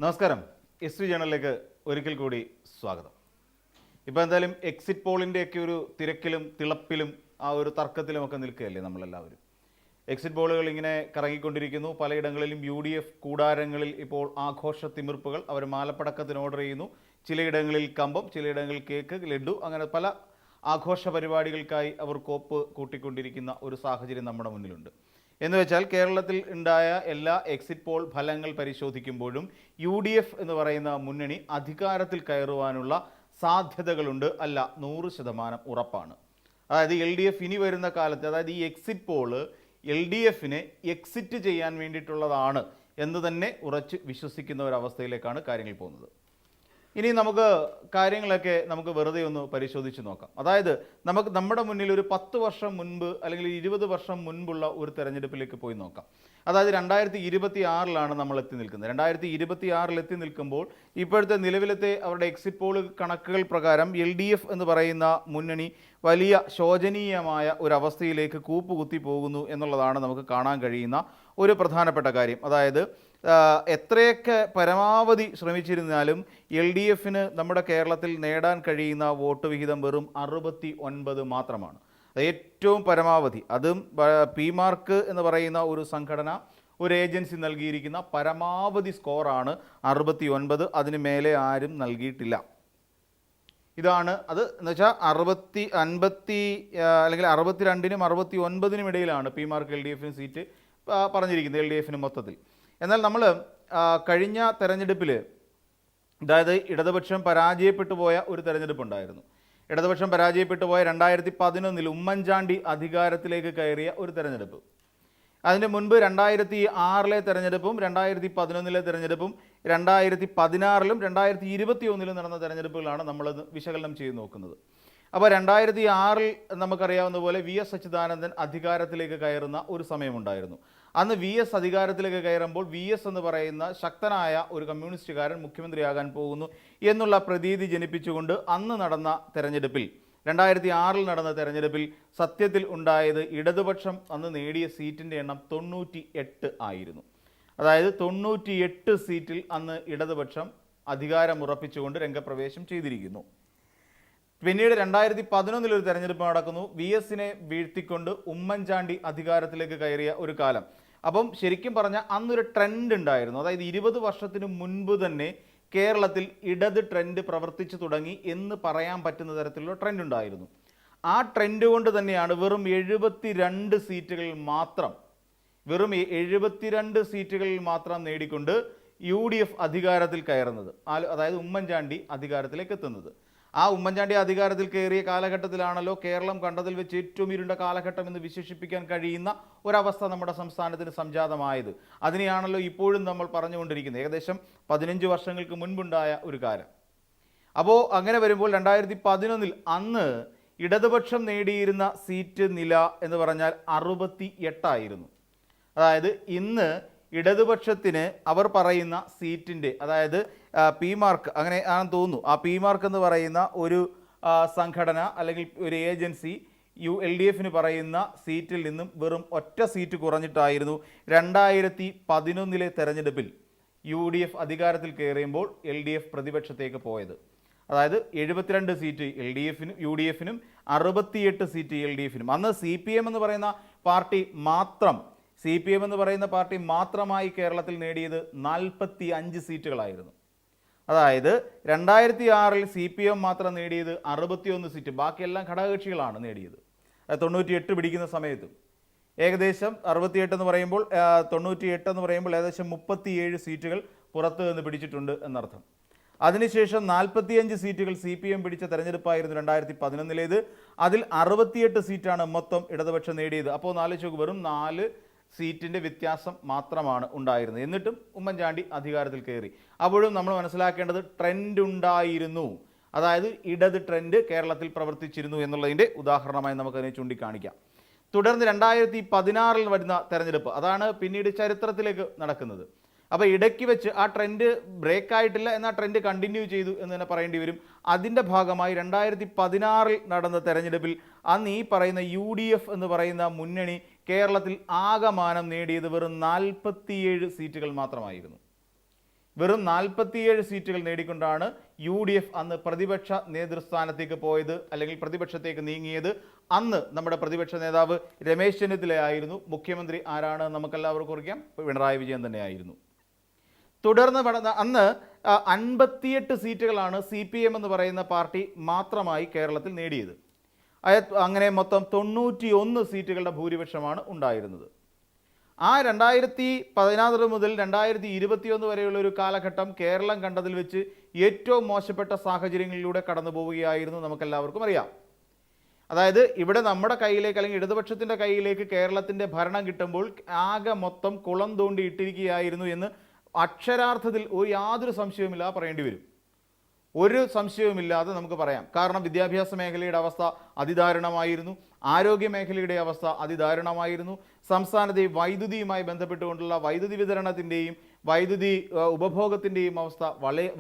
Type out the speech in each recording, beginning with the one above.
നമസ്കാരം. എസ് ജേണലിലേക്ക് ഒരിക്കൽ കൂടി സ്വാഗതം. ഇപ്പോൾ എന്തായാലും എക്സിറ്റ് പോളിൻ്റെയൊക്കെ ഒരു തിരക്കിലും തിളപ്പിലും ആ ഒരു തർക്കത്തിലുമൊക്കെ നിൽക്കുകയല്ലേ നമ്മളെല്ലാവരും. എക്സിറ്റ് പോളുകൾ ഇങ്ങനെ കറങ്ങിക്കൊണ്ടിരിക്കുന്നു. പലയിടങ്ങളിലും UDF കൂടാരങ്ങളിൽ ഇപ്പോൾ ആഘോഷ തിമിർപ്പുകൾ. അവർ മാലപ്പടക്കത്തിന് ഓർഡർ ചെയ്യുന്നു. ചിലയിടങ്ങളിൽ കമ്പം, ചിലയിടങ്ങളിൽ കേക്ക്, ലഡു, അങ്ങനെ പല ആഘോഷ പരിപാടികൾക്കായി അവർ കോപ്പ് കൂട്ടിക്കൊണ്ടിരിക്കുന്ന ഒരു സാഹചര്യം നമ്മുടെ മുന്നിലുണ്ട്. എന്ന് വെച്ചാൽ കേരളത്തിൽ ഉണ്ടായ എല്ലാ എക്സിറ്റ് പോൾ ഫലങ്ങൾ പരിശോധിക്കുമ്പോഴും UDF എന്ന് പറയുന്ന മുന്നണി അധികാരത്തിൽ കയറുവാനുള്ള സാധ്യതകളുണ്ട്. അല്ല, 100% ഉറപ്പാണ്. അതായത് LDF ഇനി വരുന്ന കാലത്ത്, അതായത് ഈ എക്സിറ്റ് പോള് LDFനെ എക്സിറ്റ് ചെയ്യാൻ വേണ്ടിയിട്ടുള്ളതാണ് എന്ന് തന്നെ ഉറച്ച് വിശ്വസിക്കുന്ന ഒരവസ്ഥയിലേക്കാണ് കാര്യങ്ങൾ പോകുന്നത്. ഇനി കാര്യങ്ങളൊക്കെ നമുക്ക് വെറുതെ ഒന്ന് പരിശോധിച്ച് നോക്കാം. അതായത് നമ്മുടെ മുന്നിൽ ഒരു 10 വർഷം മുൻപ് അല്ലെങ്കിൽ 20 വർഷം മുൻപുള്ള ഒരു തെരഞ്ഞെടുപ്പിലേക്ക് പോയി നോക്കാം. അതായത് 2026 നമ്മൾ എത്തി നിൽക്കുന്നത്. 2026 എത്തി നിൽക്കുമ്പോൾ ഇപ്പോഴത്തെ നിലവിലത്തെ അവരുടെ എക്സിറ്റ് പോൾ കണക്കുകൾ പ്രകാരം LDF എന്ന് പറയുന്ന മുന്നണി വലിയ ശോചനീയമായ ഒരവസ്ഥയിലേക്ക് കൂപ്പുകുത്തി പോകുന്നു എന്നുള്ളതാണ് നമുക്ക് കാണാൻ കഴിയുന്ന ഒരു പ്രധാനപ്പെട്ട കാര്യം. അതായത് എത്രയൊക്കെ പരമാവധി ശ്രമിച്ചിരുന്നാലും LDFന് നമ്മുടെ കേരളത്തിൽ നേടാൻ കഴിയുന്ന വോട്ട് വിഹിതം വെറും 69 മാത്രമാണ്. ഏറ്റവും പരമാവധി. അതും PMark എന്ന് പറയുന്ന ഒരു സംഘടന, ഒരു ഏജൻസി നൽകിയിരിക്കുന്ന പരമാവധി സ്കോറാണ് 69. അതിന് മേലെ ആരും നൽകിയിട്ടില്ല. ഇതാണ് അത് എന്ന് വെച്ചാൽ 50 അല്ലെങ്കിൽ 62നും 69നും ഇടയിലാണ് PMark LDFന് സീറ്റ് പറഞ്ഞിരിക്കുന്നത്, LDFന് മൊത്തത്തിൽ. എന്നാൽ നമ്മൾ കഴിഞ്ഞ തെരഞ്ഞെടുപ്പിൽ, അതായത് ഇടതുപക്ഷം പരാജയപ്പെട്ടു പോയ ഒരു തെരഞ്ഞെടുപ്പുണ്ടായിരുന്നു. ഇടതുപക്ഷം പരാജയപ്പെട്ടു പോയ 2011 ഉമ്മൻചാണ്ടി അധികാരത്തിലേക്ക് കയറിയ ഒരു തെരഞ്ഞെടുപ്പ്. അതിന് മുൻപ് 2006 തെരഞ്ഞെടുപ്പും 2011 തെരഞ്ഞെടുപ്പും 2016 2021 നടന്ന തെരഞ്ഞെടുപ്പുകളാണ് നമ്മൾ വിശകലനം ചെയ്ത് നോക്കുന്നത്. അപ്പോൾ 2006 നമുക്കറിയാവുന്ന പോലെ VS അച്യുതാനന്ദൻ അധികാരത്തിലേക്ക് കയറുന്ന ഒരു സമയമുണ്ടായിരുന്നു. അന്ന് VS അധികാരത്തിലേക്ക് കയറുമ്പോൾ VS എന്ന് പറയുന്ന ശക്തനായ ഒരു കമ്മ്യൂണിസ്റ്റുകാരൻ മുഖ്യമന്ത്രിയാകാൻ പോകുന്നു എന്നുള്ള പ്രതീതി ജനിപ്പിച്ചുകൊണ്ട് അന്ന് നടന്ന തെരഞ്ഞെടുപ്പിൽ, 2006 നടന്ന തെരഞ്ഞെടുപ്പിൽ സത്യത്തിൽ ഉണ്ടായത് ഇടതുപക്ഷം അന്ന് നേടിയ സീറ്റിൻ്റെ എണ്ണം 98 ആയിരുന്നു. അതായത് 98 സീറ്റിൽ അന്ന് ഇടതുപക്ഷം അധികാരമുറപ്പിച്ചുകൊണ്ട് രംഗപ്രവേശം ചെയ്തിരിക്കുന്നു. പിന്നീട് 2011 ഒരു തെരഞ്ഞെടുപ്പ് നടക്കുന്നു. VSനെ വീഴ്ത്തിക്കൊണ്ട് ഉമ്മൻചാണ്ടി അധികാരത്തിലേക്ക് കയറിയ ഒരു കാലം. അപ്പം ശരിക്കും പറഞ്ഞാൽ അന്നൊരു ട്രെൻഡ് ഉണ്ടായിരുന്നു. അതായത് 20 വർഷത്തിന് മുൻപ് തന്നെ കേരളത്തിൽ ഇടത് ട്രെൻഡ് പ്രവർത്തിച്ചു തുടങ്ങി എന്ന് പറയാൻ പറ്റുന്ന തരത്തിലുള്ള ട്രെൻഡ് ഉണ്ടായിരുന്നു. ആ ട്രെൻഡ് കൊണ്ട് തന്നെയാണ് വെറും 72 സീറ്റുകളിൽ മാത്രം നേടിക്കൊണ്ട് UDF അധികാരത്തിൽ കയറുന്നത്, അതായത് ഉമ്മൻചാണ്ടി അധികാരത്തിലേക്ക് എത്തുന്നത്. ആ ഉമ്മൻചാണ്ടി അധികാരത്തിൽ കയറിയ കാലഘട്ടത്തിലാണല്ലോ കേരളം കണ്ടതിൽ വെച്ച് ഏറ്റവും ഇരുണ്ട കാലഘട്ടം എന്ന് വിശേഷിപ്പിക്കാൻ കഴിയുന്ന ഒരവസ്ഥ നമ്മുടെ സംസ്ഥാനത്തിന് സംജാതമായത്. അതിനെയാണല്ലോ ഇപ്പോഴും നമ്മൾ പറഞ്ഞുകൊണ്ടിരിക്കുന്നത്. ഏകദേശം 15 വർഷങ്ങൾക്ക് മുൻപുണ്ടായ ഒരു കാലം. അപ്പോൾ അങ്ങനെ വരുമ്പോൾ 2011 അന്ന് ഇടതുപക്ഷം നേടിയിരുന്ന സീറ്റ് നില എന്ന് പറഞ്ഞാൽ 68 ആയിരുന്നു. അതായത് ഇന്ന് ഇടതുപക്ഷത്തിന് അവർ പറയുന്ന സീറ്റിൻ്റെ, അതായത് PMark അങ്ങനെ ആണെന്ന് തോന്നുന്നു, ആ PMark എന്ന് പറയുന്ന ഒരു സംഘടന അല്ലെങ്കിൽ ഒരു ഏജൻസി LDFന് പറയുന്ന സീറ്റിൽ നിന്നും വെറും ഒറ്റ സീറ്റ് കുറഞ്ഞിട്ടായിരുന്നു 2011 തെരഞ്ഞെടുപ്പിൽ UDF അധികാരത്തിൽ കയറിയുമ്പോൾ LDF പ്രതിപക്ഷത്തേക്ക് പോയത്. അതായത് 72 സീറ്റ് UDFനും 68 സീറ്റ് LDFനും. അന്ന് CPM എന്ന് പറയുന്ന പാർട്ടി മാത്രമായി കേരളത്തിൽ നേടിയത് 45 സീറ്റുകളായിരുന്നു. അതായത് 2006 CPM മാത്രം നേടിയത് 61 സീറ്റ്. ബാക്കിയെല്ലാം ഘടകകക്ഷികളാണ് നേടിയത്. 98 പിടിക്കുന്ന സമയത്ത് ഏകദേശം 68 എന്ന് പറയുമ്പോൾ 98 എന്ന് പറയുമ്പോൾ ഏകദേശം 37 സീറ്റുകൾ പുറത്ത് നിന്ന് പിടിച്ചിട്ടുണ്ട് എന്നർത്ഥം. അതിനുശേഷം 45 സീറ്റുകൾ CPM പിടിച്ച തെരഞ്ഞെടുപ്പായിരുന്നു 2011. അതിൽ 68 സീറ്റാണ് മൊത്തം ഇടതുപക്ഷം നേടിയത്. അപ്പോൾ ആലോചിച്ച് വെറും 4 സീറ്റിൻ്റെ വ്യത്യാസം മാത്രമാണ് ഉണ്ടായിരുന്നത്. എന്നിട്ടും ഉമ്മൻചാണ്ടി അധികാരത്തിൽ കയറി. അപ്പോഴും നമ്മൾ മനസ്സിലാക്കേണ്ടത് ട്രെൻഡ് ഉണ്ടായിരുന്നു. അതായത് ഇടത് ട്രെൻഡ് കേരളത്തിൽ പ്രവർത്തിച്ചിരുന്നു എന്നുള്ളതിൻ്റെ ഉദാഹരണമായി നമുക്കതിനെ ചൂണ്ടിക്കാണിക്കാം. തുടർന്ന് 2016 വരുന്ന തെരഞ്ഞെടുപ്പ്, അതാണ് പിന്നീട് ചരിത്രത്തിലേക്ക് നടക്കുന്നത്. അപ്പോൾ ഇടയ്ക്ക് വെച്ച് ആ ട്രെൻഡ് ബ്രേക്ക് ആയിട്ടില്ല, എന്നാൽ ട്രെൻഡ് കണ്ടിന്യൂ ചെയ്തു എന്ന് തന്നെ പറയേണ്ടി വരും. അതിൻ്റെ ഭാഗമായി 2016 നടന്ന തെരഞ്ഞെടുപ്പിൽ അന്ന് ഈ പറയുന്ന UDF എന്ന് പറയുന്ന മുന്നണി കേരളത്തിൽ ആകമാനം നേടിയത് വെറും 47 സീറ്റുകൾ മാത്രമായിരുന്നു. വെറും 47 സീറ്റുകൾ നേടിക്കൊണ്ടാണ് UDF അന്ന് പ്രതിപക്ഷ നേതൃസ്ഥാനത്തേക്ക് പോയത്, അല്ലെങ്കിൽ പ്രതിപക്ഷത്തേക്ക് നീങ്ങിയത്. അന്ന് നമ്മുടെ പ്രതിപക്ഷ നേതാവ് രമേശ് ചെന്നിത്തലയായിരുന്നു. മുഖ്യമന്ത്രി ആരാണ് നമുക്കെല്ലാവർക്കും അറിയാം, പിണറായി വിജയൻ തന്നെയായിരുന്നു. തുടർന്ന് അന്ന് 58 സീറ്റുകളാണ് CPM എന്ന് പറയുന്ന പാർട്ടി മാത്രമായി കേരളത്തിൽ നേടിയത്. അങ്ങനെ മൊത്തം 91 സീറ്റുകളുടെ ഭൂരിപക്ഷമാണ് ഉണ്ടായിരുന്നത്. ആ 2016 മുതൽ 2021 വരെയുള്ള ഒരു കാലഘട്ടം കേരളം കണ്ടതിൽ വെച്ച് ഏറ്റവും മോശപ്പെട്ട സാഹചര്യങ്ങളിലൂടെ കടന്നു പോവുകയായിരുന്നു, നമുക്കെല്ലാവർക്കും അറിയാം. അതായത് ഇവിടെ നമ്മുടെ കയ്യിലേക്ക്, അല്ലെങ്കിൽ ഇടതുപക്ഷത്തിൻ്റെ കയ്യിലേക്ക് കേരളത്തിൻ്റെ ഭരണം കിട്ടുമ്പോൾ ആകെ മൊത്തം കുളം തോണ്ടി ഇട്ടിരിക്കുകയായിരുന്നു എന്ന് അക്ഷരാർത്ഥത്തിൽ യാതൊരു സംശയവുമില്ലാതെ പറയേണ്ടി വരും. ഒരു സംശയവുമില്ലാതെ നമുക്ക് പറയാം. കാരണം വിദ്യാഭ്യാസ മേഖലയുടെ അവസ്ഥ അതിദാരുണമായിരുന്നു, ആരോഗ്യ മേഖലയുടെ അവസ്ഥ അതിദാരുണമായിരുന്നു. സംസ്ഥാനത്തെ വൈദ്യുതിയുമായി ബന്ധപ്പെട്ടുകൊണ്ടുള്ള വൈദ്യുതി വിതരണത്തിൻ്റെയും വൈദ്യുതി ഉപഭോഗത്തിൻ്റെയും അവസ്ഥ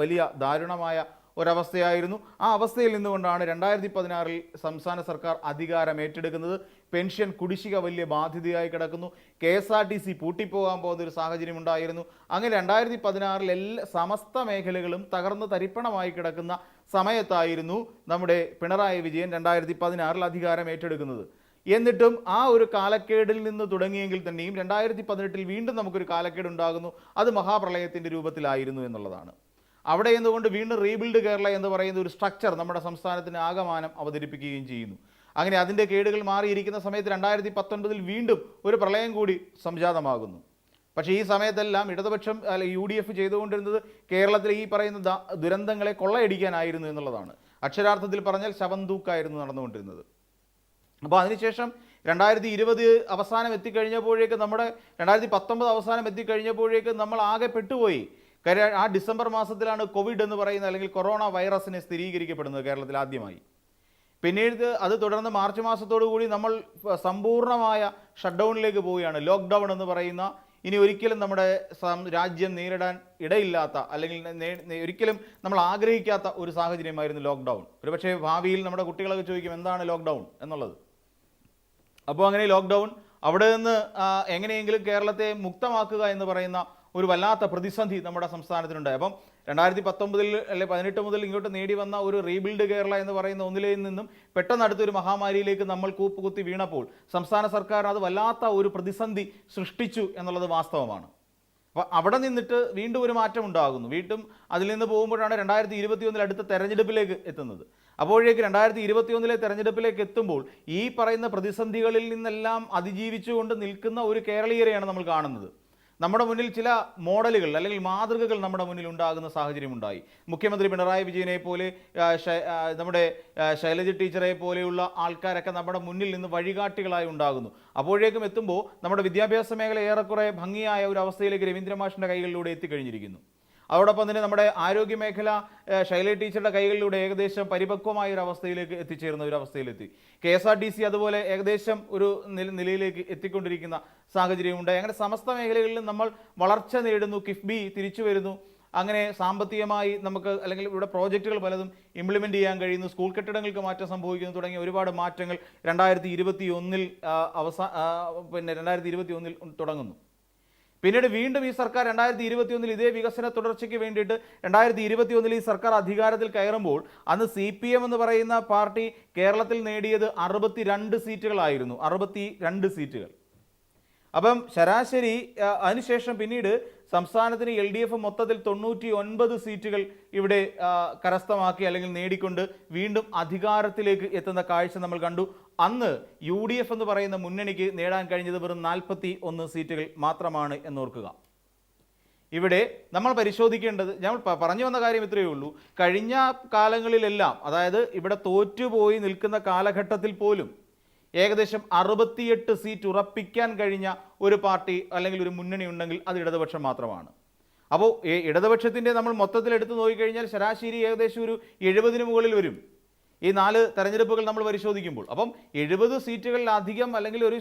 വലിയ ദാരുണമായ ഒരവസ്ഥയായിരുന്നു. ആ അവസ്ഥയിൽ നിന്നുകൊണ്ടാണ് 2016 സംസ്ഥാന സർക്കാർ അധികാരം ഏറ്റെടുക്കുന്നത്. പെൻഷൻ കുടിശ്ശിക വലിയ ബാധ്യതയായി കിടക്കുന്നു. KSRTC പൂട്ടിപ്പോകാൻ പോകുന്ന ഒരു സാഹചര്യം ഉണ്ടായിരുന്നു. അങ്ങനെ 2016 സമസ്ത മേഖലകളും തകർന്ന് തരിപ്പണമായി കിടക്കുന്ന സമയത്തായിരുന്നു നമ്മുടെ പിണറായി വിജയൻ 2016 അധികാരം ഏറ്റെടുക്കുന്നത്. എന്നിട്ടും ആ ഒരു കാലക്കേടിൽ നിന്ന് തുടങ്ങിയെങ്കിൽ തന്നെയും 2018 വീണ്ടും നമുക്കൊരു കാലക്കേട് ഉണ്ടാകുന്നു. അത് മഹാപ്രളയത്തിൻ്റെ രൂപത്തിലായിരുന്നു എന്നുള്ളതാണ്. അവിടെ നിന്നുകൊണ്ട് വീണ്ടും റീബിൽഡ് കേരള എന്ന് പറയുന്ന ഒരു സ്ട്രക്ചർ നമ്മുടെ സംസ്ഥാനത്തിന് ആകമാനം അവതരിപ്പിക്കുകയും ചെയ്യുന്നു. അങ്ങനെ അതിൻ്റെ കേടുകൾ മാറിയിരിക്കുന്ന സമയത്ത് 2019 വീണ്ടും ഒരു പ്രളയം കൂടി സംജാതമാകുന്നു. പക്ഷേ ഈ സമയത്തെല്ലാം ഇടതുപക്ഷം UDF ചെയ്തുകൊണ്ടിരുന്നത് കേരളത്തിലെ ഈ പറയുന്ന ദുരന്തങ്ങളെ കൊള്ളയടിക്കാനായിരുന്നു എന്നുള്ളതാണ്. അക്ഷരാർത്ഥത്തിൽ പറഞ്ഞാൽ ശവം തൂക്കായിരുന്നു നടന്നുകൊണ്ടിരുന്നത്. അപ്പോൾ അതിനുശേഷം 2020 അവസാനം എത്തിക്കഴിഞ്ഞപ്പോഴേക്ക്, നമ്മുടെ 2019 അവസാനം എത്തിക്കഴിഞ്ഞപ്പോഴേക്ക് നമ്മൾ ആകെ പെട്ടുപോയി. കാര്യം ആ ഡിസംബർ മാസത്തിലാണ് കോവിഡ് എന്ന് പറയുന്ന, അല്ലെങ്കിൽ കൊറോണ വൈറസിനെ സ്ഥിരീകരിക്കപ്പെടുന്നത് കേരളത്തിൽ ആദ്യമായി. പിന്നീട് അത് തുടർന്ന് മാർച്ച് മാസത്തോടു കൂടി നമ്മൾ സമ്പൂർണ്ണമായ ഷട്ട് ഡൗണിലേക്ക് പോവുകയാണ്. ലോക്ക്ഡൗൺ എന്ന് പറയുന്ന, ഇനി ഒരിക്കലും നമ്മുടെ രാജ്യം നേരിടാൻ ഇടയില്ലാത്ത, അല്ലെങ്കിൽ ഒരിക്കലും നമ്മൾ ആഗ്രഹിക്കാത്ത ഒരു സാഹചര്യമായിരുന്നു ലോക്ക്ഡൗൺ. ഒരുപക്ഷെ ഭാവിയിൽ നമ്മുടെ കുട്ടികളൊക്കെ ചോദിക്കും എന്താണ് ലോക്ക്ഡൗൺ എന്നുള്ളത്. അപ്പോൾ അങ്ങനെ ലോക്ക്ഡൗൺ, അവിടെ നിന്ന് എങ്ങനെയെങ്കിലും കേരളത്തെ മുക്തമാക്കുക എന്ന് പറയുന്ന ഒരു വല്ലാത്ത പ്രതിസന്ധി നമ്മുടെ സംസ്ഥാനത്തിനുണ്ടായി. അപ്പം 2019 അല്ലെ 18 മുതൽ ഇങ്ങോട്ട് നേടി വന്ന ഒരു റീബിൽഡ് കേരള എന്ന് പറയുന്ന ഒന്നിലയിൽ നിന്നും പെട്ടെന്ന് അടുത്തൊരു മഹാമാരിയിലേക്ക് നമ്മൾ കൂപ്പുകുത്തി വീണപ്പോൾ സംസ്ഥാന സർക്കാർ അത് വല്ലാത്ത ഒരു പ്രതിസന്ധി സൃഷ്ടിച്ചു എന്നുള്ളത് വാസ്തവമാണ്. അപ്പോൾ അവിടെ നിന്നിട്ട് വീണ്ടും ഒരു മാറ്റം ഉണ്ടാകുന്നു. വീണ്ടും അതിൽ നിന്ന് പോകുമ്പോഴാണ് 2021 അടുത്ത തെരഞ്ഞെടുപ്പിലേക്ക് എത്തുന്നത്. അപ്പോഴേക്ക് 2021 തെരഞ്ഞെടുപ്പിലേക്ക് എത്തുമ്പോൾ ഈ പറയുന്ന പ്രതിസന്ധികളിൽ നിന്നെല്ലാം അതിജീവിച്ചുകൊണ്ട് നിൽക്കുന്ന ഒരു കേരളീയരെയാണ് നമ്മൾ കാണുന്നത്. നമ്മുടെ മുന്നിൽ ചില മോഡലുകൾ, അല്ലെങ്കിൽ മാതൃകകൾ നമ്മുടെ മുന്നിൽ ഉണ്ടാകുന്ന സാഹചര്യമുണ്ടായി. മുഖ്യമന്ത്രി പിണറായി വിജയനെ പോലെ, നമ്മുടെ ശൈലജ ടീച്ചറെ പോലെയുള്ള ആൾക്കാരൊക്കെ നമ്മുടെ മുന്നിൽ നിന്ന് വഴികാട്ടികളായി ഉണ്ടാകുന്നു. അപ്പോഴേക്കും എത്തുമ്പോൾ നമ്മുടെ വിദ്യാഭ്യാസ മേഖല ഏറെക്കുറെ ഭംഗിയായ ഒരു അവസ്ഥയിലേക്ക് രവീന്ദ്ര മാഷിൻ്റെ കൈകളിലൂടെ എത്തിക്കഴിഞ്ഞിരിക്കുന്നു. അതോടൊപ്പം തന്നെ നമ്മുടെ ആരോഗ്യ മേഖല ശൈലജ ടീച്ചറുടെ കൈകളിലൂടെ ഏകദേശം പരിപക്വമായ ഒരു അവസ്ഥയിലേക്ക് എത്തിച്ചേരുന്ന ഒരു അവസ്ഥയിലെത്തി. KSRTC അതുപോലെ ഏകദേശം ഒരു നിലയിലേക്ക് എത്തിക്കൊണ്ടിരിക്കുന്ന സാഹചര്യമുണ്ടായി. അങ്ങനെ സമസ്ത മേഖലകളിലും നമ്മൾ വളർച്ച നേടുന്നു. കിഫ്ബി തിരിച്ചു വരുന്നു. അങ്ങനെ സാമ്പത്തികമായി നമുക്ക്, അല്ലെങ്കിൽ ഇവിടെ പ്രോജക്റ്റുകൾ പലതും ഇംപ്ലിമെൻ്റ് ചെയ്യാൻ കഴിയുന്നു. സ്കൂൾ കെട്ടിടങ്ങൾക്ക് മാറ്റം സംഭവിക്കുന്നു. തുടങ്ങിയ ഒരുപാട് മാറ്റങ്ങൾ 2021 2021 തുടങ്ങുന്നു. പിന്നീട് വീണ്ടും ഈ സർക്കാർ 2021 ഇതേ വികസന തുടർച്ചയ്ക്ക് വേണ്ടിയിട്ട് 2021 ഈ സർക്കാർ അധികാരത്തിൽ കയറുമ്പോൾ അന്ന് CPM എന്ന് പറയുന്ന പാർട്ടി കേരളത്തിൽ നേടിയത് 62 സീറ്റുകളായിരുന്നു. 62 സീറ്റുകൾ. അപ്പം ശരാശരി അതിനുശേഷം പിന്നീട് സംസ്ഥാനത്തിന് LDF മൊത്തത്തിൽ 99 സീറ്റുകൾ ഇവിടെ കരസ്ഥമാക്കി, അല്ലെങ്കിൽ നേടിക്കൊണ്ട് വീണ്ടും അധികാരത്തിലേക്ക് എത്തുന്ന കാഴ്ച നമ്മൾ കണ്ടു. അന്ന് UDF എന്ന് പറയുന്ന മുന്നണിക്ക് നേടാൻ കഴിഞ്ഞത് വെറും 41 സീറ്റുകൾ മാത്രമാണ് എന്നോർക്കുക. ഇവിടെ നമ്മൾ പരിശോധിക്കേണ്ടത്, ഞാൻ പറഞ്ഞു വന്ന കാര്യം ഇത്രയേ ഉള്ളൂ. കഴിഞ്ഞ കാലങ്ങളിലെല്ലാം, അതായത് ഇവിടെ തോറ്റുപോയി നിൽക്കുന്ന കാലഘട്ടത്തിൽ പോലും ഏകദേശം 68 സീറ്റ് ഉറപ്പിക്കാൻ കഴിഞ്ഞ ഒരു പാർട്ടി അല്ലെങ്കിൽ ഒരു മുന്നണി ഉണ്ടെങ്കിൽ അത് ഇടതുപക്ഷം മാത്രമാണ്. അപ്പോൾ ഇടതുപക്ഷത്തിൻ്റെ നമ്മൾ മൊത്തത്തിൽ എടുത്തു നോക്കിക്കഴിഞ്ഞാൽ ശരാശരി ഏകദേശം ഒരു 70-ന് മുകളിൽ വരും ഈ 4 തെരഞ്ഞെടുപ്പുകൾ നമ്മൾ പരിശോധിക്കുമ്പോൾ. അപ്പം 70 സീറ്റുകളിലധികം, അല്ലെങ്കിൽ ഒരു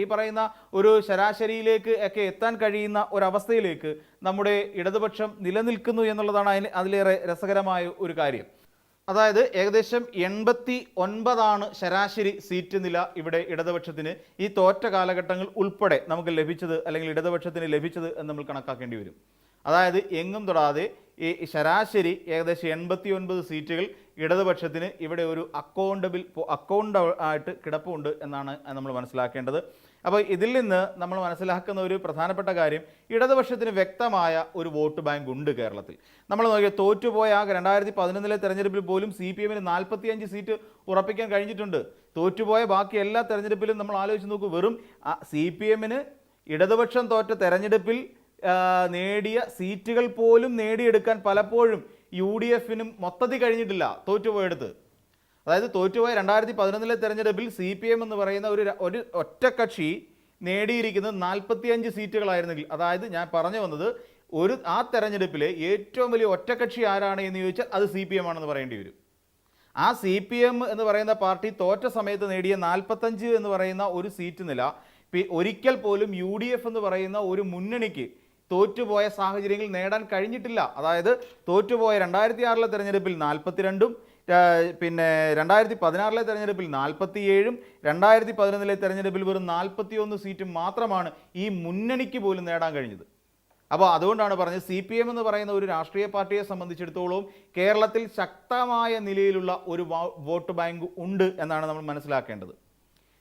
ഈ പറയുന്ന ഒരു ശരാശരിയിലേക്ക് ഒക്കെ എത്താൻ കഴിയുന്ന ഒരവസ്ഥയിലേക്ക് നമ്മുടെ ഇടതുപക്ഷം നിലനിൽക്കുന്നു എന്നുള്ളതാണ് അതിലേറെ രസകരമായ ഒരു കാര്യം. അതായത് ഏകദേശം 89 ശരാശരി സീറ്റ് നില ഇവിടെ ഇടതുപക്ഷത്തിന് ഈ തോറ്റ കാലഘട്ടങ്ങൾ ഉൾപ്പെടെ നമുക്ക് ലഭിച്ചത്, അല്ലെങ്കിൽ ഇടതുപക്ഷത്തിന് ലഭിച്ചത് എന്ന് നമ്മൾ കണക്കാക്കേണ്ടി വരും. അതായത് എങ്ങും തൊടാതെ ഈ ശരാശരി ഏകദേശം 89 സീറ്റുകൾ ഇടതുപക്ഷത്തിന് ഇവിടെ ഒരു അക്കൗണ്ട് ആയിട്ട് കിടപ്പുണ്ട് എന്നാണ് നമ്മൾ മനസ്സിലാക്കേണ്ടത്. അപ്പോൾ ഇതിൽ നിന്ന് നമ്മൾ മനസ്സിലാക്കുന്ന ഒരു പ്രധാനപ്പെട്ട കാര്യം, ഇടതുപക്ഷത്തിന് വ്യക്തമായ ഒരു വോട്ട് ബാങ്ക് ഉണ്ട് കേരളത്തിൽ. നമ്മൾ നോക്കിയാൽ തോറ്റുപോയ 2011 തെരഞ്ഞെടുപ്പിൽ പോലും CPM 45 സീറ്റ് ഉറപ്പിക്കാൻ കഴിഞ്ഞിട്ടുണ്ട്. തോറ്റുപോയ ബാക്കി എല്ലാ തെരഞ്ഞെടുപ്പിലും നമ്മൾ ആലോചിച്ച് നോക്കൂ, വെറും CPM ഇടതുപക്ഷം തോറ്റ തെരഞ്ഞെടുപ്പിൽ നേടിയ സീറ്റുകൾ പോലും നേടിയെടുക്കാൻ പലപ്പോഴും UDF മൊത്തത്തിൽ കഴിഞ്ഞിട്ടില്ല തോറ്റുപോയെടുത്ത്. അതായത് തോറ്റുപോയ 2011 തെരഞ്ഞെടുപ്പിൽ CPM എന്ന് പറയുന്ന ഒരു ഒറ്റക്കക്ഷി നേടിയിരിക്കുന്നത് 45 സീറ്റുകളായിരുന്നെങ്കിൽ, അതായത് ഞാൻ പറഞ്ഞു വന്നത് ആ തെരഞ്ഞെടുപ്പിലെ ഏറ്റവും വലിയ ഒറ്റക്കക്ഷി ആരാണ് എന്ന് ചോദിച്ചാൽ അത് CPM ആണെന്ന് പറയേണ്ടി വരും. ആ CPM എന്ന് പറയുന്ന പാർട്ടി തോറ്റ സമയത്ത് നേടിയ 45 എന്ന് പറയുന്ന ഒരു സീറ്റ് നില ഒരിക്കൽ പോലും UDF എന്ന് പറയുന്ന ഒരു മുന്നണിക്ക് തോറ്റുപോയ സാഹചര്യങ്ങൾ നേടാൻ കഴിഞ്ഞിട്ടില്ല. അതായത് തോറ്റുപോയ 2006 തെരഞ്ഞെടുപ്പിൽ 42-ഉം പിന്നെ 2016 തെരഞ്ഞെടുപ്പിൽ 47-ഉം 2011 തെരഞ്ഞെടുപ്പിൽ വെറും 41 സീറ്റും മാത്രമാണ് ഈ മുന്നണിക്ക് പോലും നേടാൻ കഴിഞ്ഞത്. അപ്പോൾ അതുകൊണ്ടാണ് പറഞ്ഞത് CPM എന്ന് പറയുന്ന ഒരു രാഷ്ട്രീയ പാർട്ടിയെ സംബന്ധിച്ചിടത്തോളം കേരളത്തിൽ ശക്തമായ നിലയിലുള്ള ഒരു വോട്ട് ബാങ്ക് ഉണ്ട് എന്നാണ് നമ്മൾ മനസ്സിലാക്കേണ്ടത്.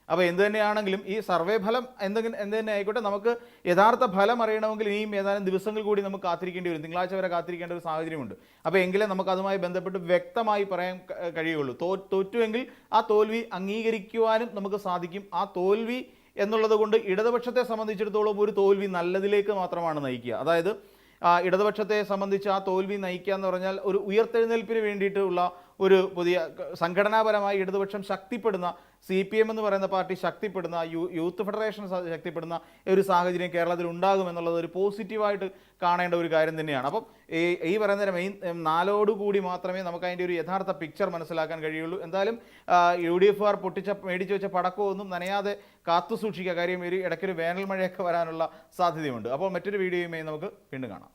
അപ്പോൾ എന്ത് തന്നെയാണെങ്കിലും ഈ സർവേ ഫലം എന്ത് തന്നെ ആയിക്കോട്ടെ, നമുക്ക് യഥാർത്ഥ ഫലം അറിയണമെങ്കിൽ ഇനിയും ഏതാനും ദിവസങ്ങൾ കൂടി നമുക്ക് കാത്തിരിക്കേണ്ടി വരും. തിങ്കളാഴ്ച വരെ കാത്തിരിക്കേണ്ട ഒരു സാഹചര്യമുണ്ട്. അപ്പോൾ എങ്കിലേ നമുക്ക് അതുമായി ബന്ധപ്പെട്ട് വ്യക്തമായി പറയാൻ കഴിയുള്ളൂ. തോറ്റുവെങ്കിൽ ആ തോൽവി അംഗീകരിക്കുവാനും നമുക്ക് സാധിക്കും. ആ തോൽവി എന്നുള്ളത് കൊണ്ട് ഇടതുപക്ഷത്തെ സംബന്ധിച്ചിടത്തോളം ഒരു തോൽവി നല്ലതിലേക്ക് മാത്രമാണ് നയിക്കുക. അതായത് ഇടതുപക്ഷത്തെ സംബന്ധിച്ച് ആ തോൽവി നയിക്കുക എന്ന് പറഞ്ഞാൽ ഒരു ഉയർത്തെഴുന്നേൽപ്പിന് വേണ്ടിയിട്ടുള്ള ഒരു പുതിയ സംഘടനാപരമായി ഇടതുപക്ഷം ശക്തിപ്പെടുന്ന, CPM എന്ന് പറയുന്ന പാർട്ടി ശക്തിപ്പെടുന്ന, യൂത്ത് ഫെഡറേഷൻ ശക്തിപ്പെടുന്ന ഒരു സാഹചര്യം കേരളത്തിൽ ഉണ്ടാകുമെന്നുള്ളത് ഒരു പോസിറ്റീവായിട്ട് കാണേണ്ട ഒരു കാര്യം തന്നെയാണ്. അപ്പം ഈ പറയുന്ന മെയിൻ 4 മാത്രമേ നമുക്ക് അതിൻ്റെ ഒരു യഥാർത്ഥ പിക്ചർ മനസ്സിലാക്കാൻ കഴിയുള്ളൂ. എന്തായാലും UDFകാർ മേടിച്ചു വെച്ച പടക്കമൊന്നും നനയാതെ കാത്തു സൂക്ഷിക്കുക. കാര്യം ഇടയ്ക്കൊരു വേനൽ മഴയൊക്കെ വരാനുള്ള സാധ്യതയുണ്ട്. അപ്പോൾ മറ്റൊരു വീഡിയോയുമായി നമുക്ക് വീണ്ടും കാണാം.